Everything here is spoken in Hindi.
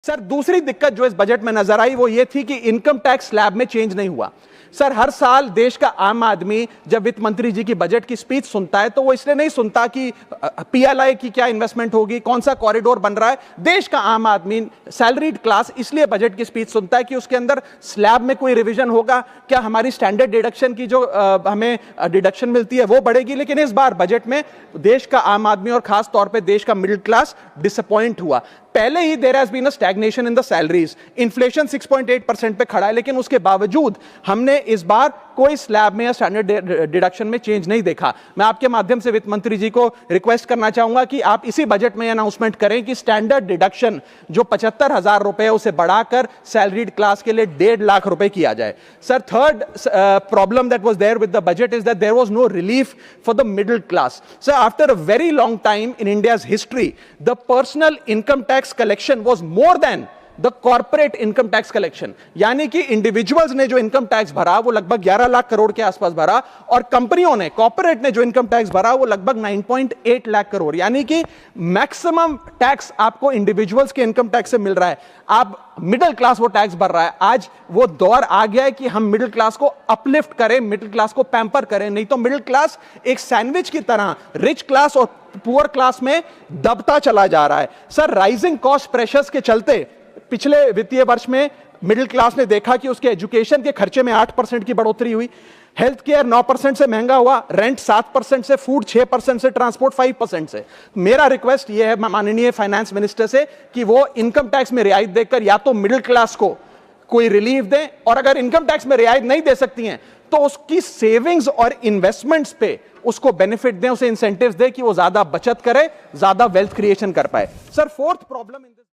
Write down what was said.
सर दूसरी दिक्कत जो इस बजट में नजर आई वो ये थी कि इनकम टैक्स स्लैब में चेंज नहीं हुआ। सर हर साल देश का आम आदमी जब वित्त मंत्री जी की बजट की स्पीच सुनता है तो वो इसलिए नहीं सुनता कि पीएलआई की क्या इन्वेस्टमेंट होगी, कौन सा कॉरिडोर बन रहा है। देश का आम आदमी सैलरीड क्लास इसलिए बजट की स्पीच सुनता है कि उसके अंदर स्लैब में कोई रिवीजन होगा, क्या हमारी स्टैंडर्ड डिडक्शन की जो हमें डिडक्शन मिलती है वो बढ़ेगी। लेकिन इस बार बजट में देश का आम आदमी और खास तौर पर देश का मिडिल क्लास डिसअपॉइंट हुआ। पहले ही there has been a stagnation in the salaries, inflation 6.8% पे खड़ा है, लेकिन उसके बावजूद हमने इस बार कोई स्लैब में या स्टैंडर्ड डिडक्शन में चेंज नहीं देखा। मैं आपके माध्यम से वित्त मंत्री जी को रिक्वेस्ट करना चाहूंगा कि आप इसी बजट में अनाउंसमेंट करें कि स्टैंडर्ड डिडक्शन जो 75,000 रुपए है उसे बढ़ाकर सैलरीड क्लास के लिए 1.5 लाख रुपए किया जाए। Sir third problem that was there with the budget is that there was no relief for the middle class. Sir after a very long time in India's history the personal income tax collection was more than the corporate income tax collection, यानी कि इंडिविजुअल्स ने जो इनकम टैक्स भरा वो लगभग 11 लाख करोड़ के आसपास भरा और कंपनियों ने, कॉर्पोरेट ने जो इनकम टैक्स भरा वो लगभग 9.8 लाख करोड़, यानी कि मैक्सिमम टैक्स आपको इंडिविजुअल्स के इनकम टैक्स से मिल रहा है। आप मिडिल क्लास वो टैक्स भर रहा है। आज वो दौर आ गया है कि हम मिडिल क्लास को अपलिफ्ट करें, मिडिल क्लास को पैम्पर करें, नहीं तो मिडिल क्लास एक सैंडविच की तरह रिच क्लास और पुअर क्लास में दबता चला जा रहा है। सर राइजिंग कॉस्ट प्रेशर्स के चलते पिछले वित्तीय वर्ष में मिडिल क्लास ने देखा कि उसके एजुकेशन के खर्चे में 8% की बढ़ोतरी हुई, हेल्थ केयर 9% से महंगा हुआ, रेंट 7% से, फूड 6% से, ट्रांसपोर्ट 5% से। मेरा रिक्वेस्ट यह है माननीय फाइनेंस मिनिस्टर से कि वो इनकम टैक्स में रियायत देकर या तो मिडिल क्लास को कोई रिलीफ दें, और अगर इनकम टैक्स में रियायत नहीं दे सकती हैं तो उसकी सेविंग्स और इन्वेस्टमेंट्स पे उसको बेनिफिट दें, उसे इंसेंटिव्स दें कि वो ज्यादा बचत करे, ज्यादा वेल्थ क्रिएशन कर पाए। Sir fourth problem in